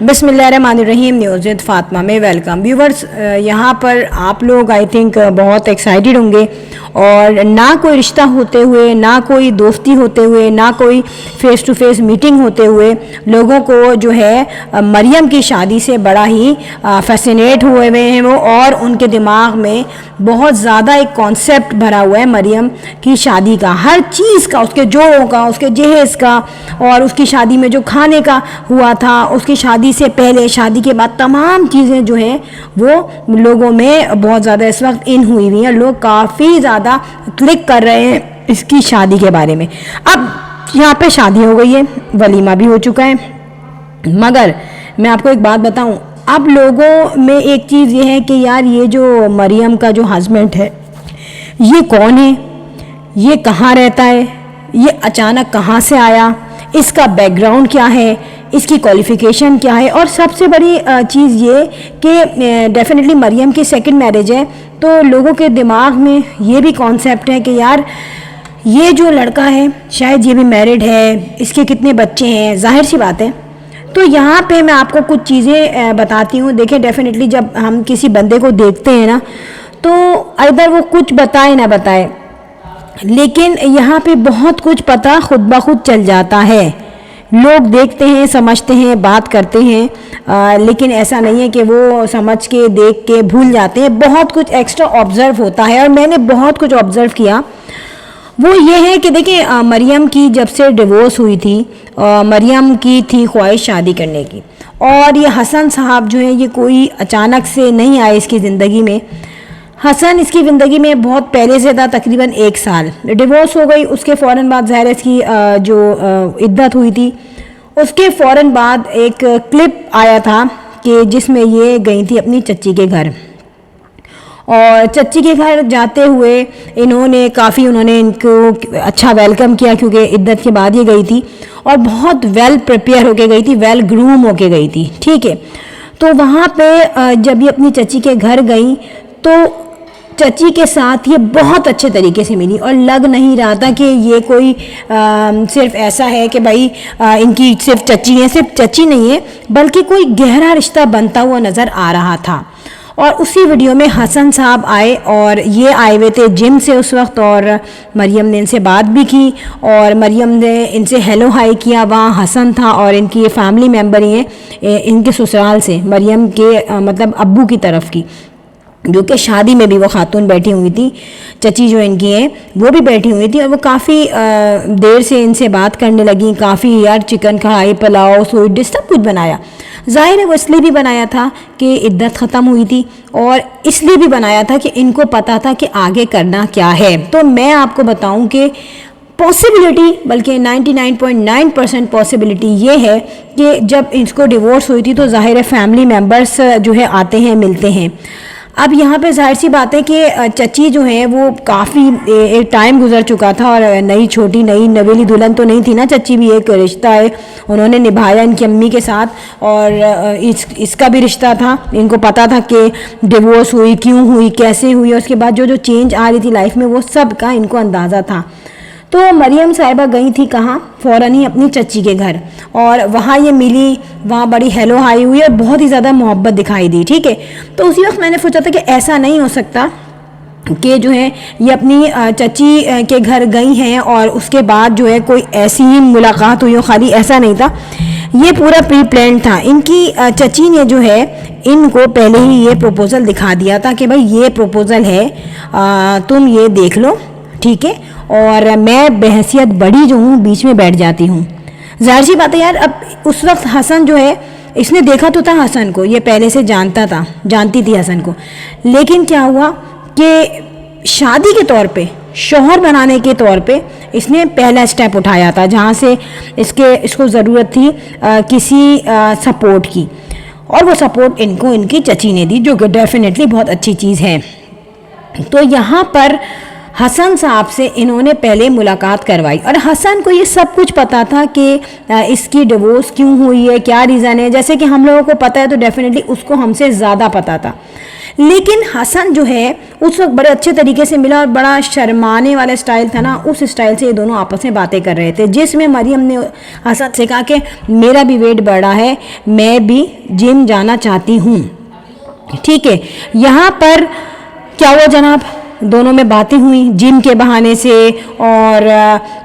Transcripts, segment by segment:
बिस्मिल्लाहिर्रहमानिर्रहीम। News with Fatima में welcome viewers. यहाँ पर आप लोग आई थिंक बहुत एक्साइटेड होंगे और ना कोई रिश्ता होते हुए, ना कोई दोस्ती होते हुए, ना कोई फ़ेस टू फेस मीटिंग होते हुए लोगों को जो है मरियम की शादी से बड़ा ही फैसिनेट हुए हुए हैं वो, और उनके दिमाग में बहुत ज़्यादा एक कॉन्सेप्ट भरा हुआ है मरियम की शादी का, हर चीज़ का, उसके जोड़ों का, उसके जहेज़ का, और उसकी शादी में जो खाने का हुआ था, उसकी शादी से पहले, शादी के बाद, तमाम चीज़ें जो हैं वो लोगों में बहुत ज़्यादा इस वक्त इन हुई हुई हैं। लोग काफ़ी ज़्यादा क्लिक कर रहे हैं इसकी शादी के बारे में। अब यहाँ पे शादी हो गई है, वलीमा भी हो चुका है, मगर मैं आपको एक बात बताऊं, अब लोगों में एक चीज़ ये है कि यार ये जो मरियम का जो हस्बैंड है ये कौन है, ये कहाँ रहता है, ये अचानक कहाँ से आया, इसका बैकग्राउंड क्या है, इसकी क्वालिफ़िकेशन क्या है, और सबसे बड़ी चीज़ ये कि डेफिनेटली मरियम की सेकंड मैरिज है, तो लोगों के दिमाग में ये भी कॉन्सेप्ट है कि यार ये जो लड़का है शायद ये भी मैरिड है, इसके कितने बच्चे हैं, जाहिर सी बात है। तो यहाँ पे मैं आपको कुछ चीज़ें बताती हूँ। देखिए, डेफिनेटली जब हम किसी बंदे को देखते हैं ना, तो इधर वो कुछ बताए ना बताए, लेकिन यहाँ पे बहुत कुछ पता खुद ब खुद चल जाता है। लोग देखते हैं, समझते हैं, बात करते हैं, लेकिन ऐसा नहीं है कि वो समझ के, देख के भूल जाते हैं। बहुत कुछ एक्स्ट्रा ऑब्ज़र्व होता है, और मैंने बहुत कुछ ऑब्ज़र्व किया। वो ये है कि देखिए, मरियम की जब से डिवोर्स हुई थी, मरियम की थी ख्वाहिश शादी करने की, और ये हसन साहब जो है ये कोई अचानक से नहीं आए इसकी ज़िंदगी में। हसन इसकी ज़िंदगी में बहुत पहले से था, तकरीबन 1 साल। डिवोर्स हो गई, उसके फ़ौरन बाद ज़ाहिर इसकी जो इद्दत हुई थी, उसके फ़ौरन बाद एक क्लिप आया था कि जिसमें ये गई थी अपनी चच्ची के घर, और चच्ची के घर जाते हुए उन्होंने इनको अच्छा वेलकम किया, क्योंकि इद्दत के बाद ये गई थी, और बहुत वेल प्रिपेयर होके गई थी, वेल ग्रूम होके गई थी, ठीक है। तो वहाँ पे जब ये अपनी चच्ची के घर गई तो चची के साथ ये बहुत अच्छे तरीके से मिली, और लग नहीं रहा था कि ये कोई सिर्फ ऐसा है कि भाई इनकी सिर्फ चची है, सिर्फ चची नहीं है, बल्कि कोई गहरा रिश्ता बनता हुआ नज़र आ रहा था। और उसी वीडियो में हसन साहब आए, और ये आए हुए थे जिम से उस वक्त, और मरियम ने इनसे बात भी की, और मरियम ने इनसे हेलो हाई किया। वहाँ हसन था, और इनकी ये फैमिली मेम्बर ही हैं इनके ससुराल से, मरियम के मतलब अब्बू की तरफ की, जो कि शादी में भी वो खातून बैठी हुई थी, चची जो इनकी हैं वो भी बैठी हुई थी, और वो काफ़ी देर से इनसे बात करने लगी। काफ़ी यार चिकन कढ़ाई, पुलाव, स्वीट डिश सब कुछ बनाया। ज़ाहिर है वो इसलिए भी बनाया था कि इद्दत ख़त्म हुई थी, और इसलिए भी बनाया था कि इनको पता था कि आगे करना क्या है। तो मैं आपको बताऊं कि पॉसिबिलिटी, बल्कि 99.9% पॉसिबिलिटी ये है कि जब इसको डिवोर्स हुई थी तो ज़ाहिर है फैमिली मेम्बर्स जो है आते हैं, मिलते हैं। अब यहाँ पे जाहिर सी बात है कि चची जो है वो काफ़ी एक टाइम गुजर चुका था, और नई छोटी नई नवेली दुल्हन तो नहीं थी ना चची भी, एक रिश्ता है उन्होंने निभाया इनकी अम्मी के साथ, और इसका भी रिश्ता था। इनको पता था कि डिवोर्स हुई, क्यों हुई, कैसे हुई, और उसके बाद जो जो चेंज आ रही थी लाइफ में वो सब का इनको अंदाज़ा था। तो मरियम साहिबा गई थी कहाँ, फ़ौरन ही अपनी चच्ची के घर, और वहाँ ये मिली, वहाँ बड़ी हेलो हाई हुई, और बहुत ही ज़्यादा मोहब्बत दिखाई दी, ठीक है। तो उसी वक्त मैंने सोचा था कि ऐसा नहीं हो सकता कि जो है ये अपनी चच्ची के घर गई हैं और उसके बाद जो है कोई ऐसी ही मुलाकात हुई हो, खाली ऐसा नहीं था, ये पूरा प्री प्लान था। इनकी चची ने जो है इनको पहले ही ये प्रपोज़ल दिखा दिया था कि भाई ये प्रपोज़ल है, तुम ये देख लो, ठीक है, और मैं बहसियत बड़ी जो हूँ बीच में बैठ जाती हूँ। ज़ाहिर सी बात है यार, अब उस वक्त हसन जो है इसने देखा तो था हसन को, ये पहले से जानती थी हसन को, लेकिन क्या हुआ कि शादी के तौर पे, शौहर बनाने के तौर पे इसने पहला स्टेप उठाया था, जहाँ से इसको ज़रूरत थी किसी सपोर्ट की, और वो सपोर्ट इनको इनकी चची ने दी, जो कि डेफिनेटली बहुत अच्छी चीज़ है। तो यहाँ पर हसन साहब से इन्होंने पहले मुलाकात करवाई और हसन को ये सब कुछ पता था कि इसकी डिवोर्स क्यों हुई है, क्या रीज़न है। जैसे कि हम लोगों को पता है तो डेफिनेटली उसको हमसे ज़्यादा पता था, लेकिन हसन जो है उस वक्त बड़े अच्छे तरीके से मिला और बड़ा शर्माने वाला स्टाइल था ना, उस स्टाइल से ये दोनों आपस में बातें कर रहे थे, जिसमें मरियम ने हसन से कहा कि मेरा भी वेट बढ़ा है, मैं भी जिम जाना चाहती हूँ। ठीक है, यहाँ पर क्या हुआ जनाब, दोनों में बातें हुई जिम के बहाने से और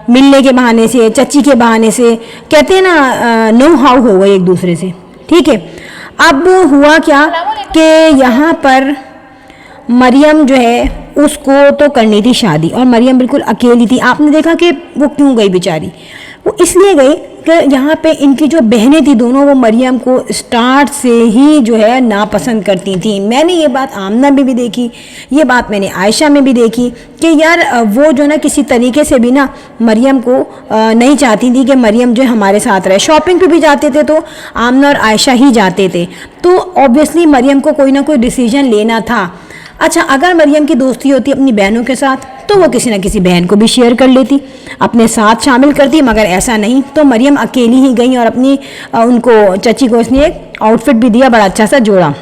मिलने के बहाने से, चच्ची के बहाने से, कहते हैं ना नो हाउ हो गए एक दूसरे से। ठीक है, अब हुआ क्या कि यहाँ पर मरियम जो है उसको तो करनी थी शादी और मरियम बिल्कुल अकेली थी। आपने देखा कि वो क्यों गई बेचारी, वो इसलिए गई कि यहाँ पे इनकी जो बहनें थी दोनों, वो मरियम को स्टार्ट से ही जो है नापसंद करती थी। मैंने ये बात आमना में भी देखी, ये बात मैंने आयशा में भी देखी कि यार वो जो ना किसी तरीके से भी ना मरियम को नहीं चाहती थी कि मरियम जो हमारे साथ रहे। शॉपिंग पे भी जाते थे तो आमना और आयशा ही जाते थे, तो ऑब्वियसली मरियम को कोई ना कोई डिसीजन लेना था। अच्छा, अगर मरियम की दोस्ती होती अपनी बहनों के साथ तो वो किसी ना किसी बहन को भी शेयर कर लेती, अपने साथ शामिल करती, मगर ऐसा नहीं, तो मरियम अकेली ही गई और अपनी उनको चची को उसने एक आउटफिट भी दिया, बड़ा अच्छा सा जोड़ा।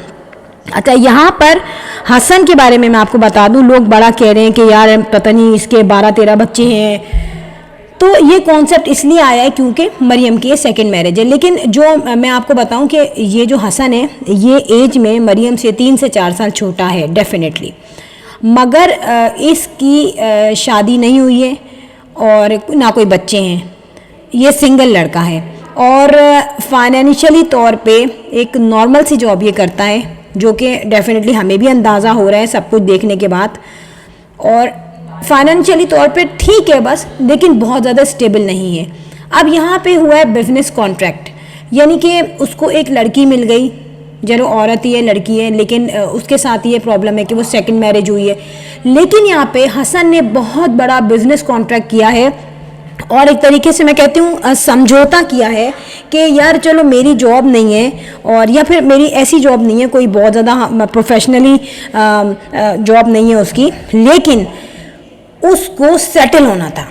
अच्छा, यहाँ पर हसन के बारे में मैं आपको बता दूँ, लोग बड़ा कह रहे हैं कि यार पता नहीं इसके 12-13 बच्चे हैं। तो ये कॉन्सेप्ट इसलिए आया है क्योंकि मरियम की ये सेकंड मैरिज है। लेकिन जो मैं आपको बताऊं कि ये जो हसन है ये एज में मरियम से 3 से 4 साल छोटा है डेफिनेटली, मगर इसकी शादी नहीं हुई है और ना कोई बच्चे हैं, ये सिंगल लड़का है और फाइनेंशियली तौर पे एक नॉर्मल सी जॉब ये करता है, जो कि डेफिनेटली हमें भी अंदाज़ा हो रहा है सब कुछ देखने के बाद। और फाइनेंशियली तौर पे ठीक है बस, लेकिन बहुत ज़्यादा स्टेबल नहीं है। अब यहाँ पे हुआ है बिजनेस कॉन्ट्रैक्ट, यानी कि उसको एक लड़की मिल गई, जरूर औरत ही है, लड़की है, लेकिन उसके साथ ये प्रॉब्लम है कि वो सेकंड मैरिज हुई है। लेकिन यहाँ पे हसन ने बहुत बड़ा बिजनेस कॉन्ट्रैक्ट किया है और एक तरीके से मैं कहती हूँ समझौता किया है कि यार चलो मेरी जॉब नहीं है और या फिर मेरी ऐसी जॉब नहीं है, कोई बहुत ज़्यादा प्रोफेशनली जॉब नहीं है उसकी, लेकिन उसको सेटल होना था।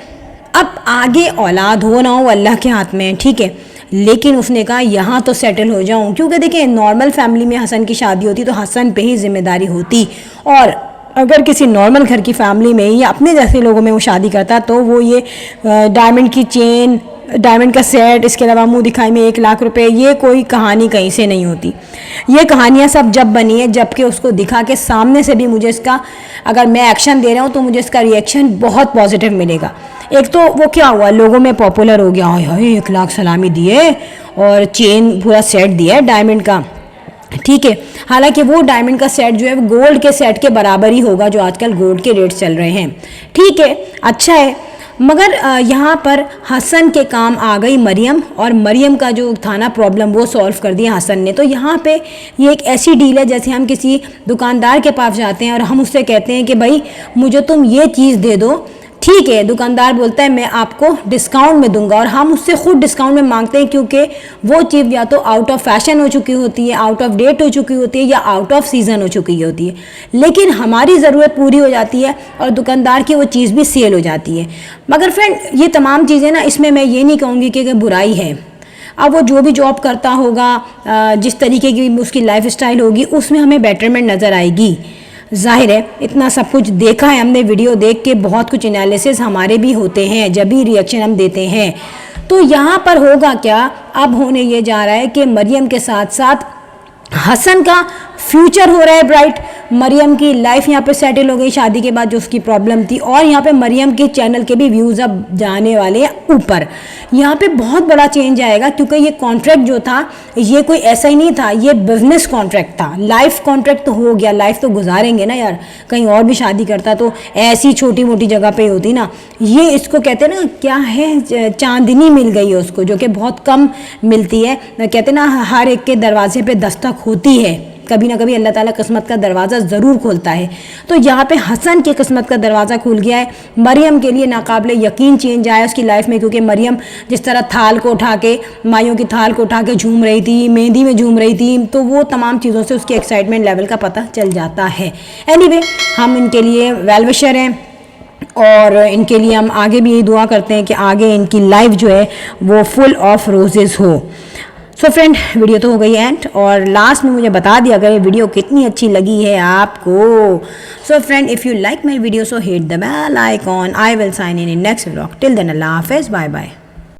अब आगे औलाद हो ना हो अल्लाह के हाथ में, ठीक है, लेकिन उसने कहा यहाँ तो सेटल हो जाऊँ, क्योंकि देखिए नॉर्मल फैमिली में हसन की शादी होती तो हसन पे ही जिम्मेदारी होती, और अगर किसी नॉर्मल घर की फैमिली में या अपने जैसे लोगों में वो शादी करता तो वो ये डायमंड की चेन, डायमंड का सेट, इसके अलावा मुंह दिखाई में 1 लाख रुपए, ये कोई कहानी कहीं से नहीं होती। ये कहानियाँ सब जब बनी है जबकि उसको दिखा के सामने से भी मुझे इसका, अगर मैं एक्शन दे रहा हूँ तो मुझे इसका रिएक्शन बहुत पॉजिटिव मिलेगा। एक तो वो क्या हुआ, लोगों में पॉपुलर हो गया, हाय 1 लाख सलामी दिए और चेन पूरा सेट दिया है डायमंड का, ठीक है। हालांकि वो डायमंड का सेट जो है वो गोल्ड के सेट के बराबर ही होगा जो आजकल गोल्ड के रेट चल रहे हैं, ठीक है, अच्छा है। मगर यहाँ पर हसन के काम आ गई मरियम, और मरियम का जो था ना प्रॉब्लम वो सॉल्व कर दिया हसन ने। तो यहाँ पे ये एक ऐसी डील है जैसे हम किसी दुकानदार के पास जाते हैं और हम उससे कहते हैं कि भाई मुझे तुम ये चीज़ दे दो, ठीक है, दुकानदार बोलता है मैं आपको डिस्काउंट में दूंगा, और हम उससे खुद डिस्काउंट में मांगते हैं क्योंकि वो चीज़ या तो आउट ऑफ फैशन हो चुकी होती है, आउट ऑफ डेट हो चुकी होती है, या आउट ऑफ सीज़न हो चुकी होती है, लेकिन हमारी ज़रूरत पूरी हो जाती है और दुकानदार की वो चीज़ भी सेल हो जाती है। मगर फ्रेंड ये तमाम चीज़ें ना, इसमें मैं ये नहीं कहूँगी कि बुराई है। अब वो जो भी जॉब करता होगा, जिस तरीके की उसकी लाइफ स्टाइल होगी, उसमें हमें बेटरमेंट नज़र आएगी। जाहिर है इतना सब कुछ देखा है हमने, वीडियो देख के बहुत कुछ एनालिसिस हमारे भी होते हैं, जब भी रिएक्शन हम देते हैं। तो यहाँ पर होगा क्या, अब होने ये जा रहा है कि मरियम के साथ साथ हसन का फ्यूचर हो रहा है ब्राइट, मरियम की लाइफ यहाँ पे सेटल हो गई शादी के बाद जो उसकी प्रॉब्लम थी, और यहाँ पे मरियम के चैनल के भी व्यूज़ अब जाने वाले हैं ऊपर। यहाँ पे बहुत बड़ा चेंज आएगा क्योंकि ये कॉन्ट्रैक्ट जो था ये कोई ऐसा ही नहीं था, ये बिजनेस कॉन्ट्रैक्ट था। लाइफ कॉन्ट्रैक्ट तो हो गया, लाइफ तो गुजारेंगे ना यार, कहीं और भी शादी करता तो ऐसी छोटी मोटी जगह पे होती ना। ये इसको कहते हैं ना, क्या है, चांदनी मिल गई है उसको, जो कि बहुत कम मिलती है। कहते हैं ना हर एक के दरवाजे पे दस्तक होती है, कभी ना कभी अल्लाह ताला किस्मत का दरवाज़ा ज़रूर खोलता है। तो यहाँ पे हसन की किस्मत का दरवाज़ा खुल गया है। मरियम के लिए नाकाबिले यकीन चेंज आया उसकी लाइफ में, क्योंकि मरियम जिस तरह थाल को उठा के, माइयों की थाल को उठा के झूम रही थी, मेहंदी में झूम रही थी, तो वो तमाम चीज़ों से उसकी एक्साइटमेंट लेवल का पता चल जाता है। एनीवे हम इनके लिए वेल विशर हैं और इनके लिए हम आगे भी यही दुआ करते हैं कि आगे इनकी लाइफ जो है वो फुल ऑफ रोजेज़ हो। सो फ्रेंड, वीडियो तो हो गई एंड, और लास्ट में मुझे बता दिया अगर ये वीडियो कितनी अच्छी लगी है आपको। So friend, if you like my video so hit the bell icon. I will sign in next vlog. Till then अल्लाह हाफिज़, बाय बाय।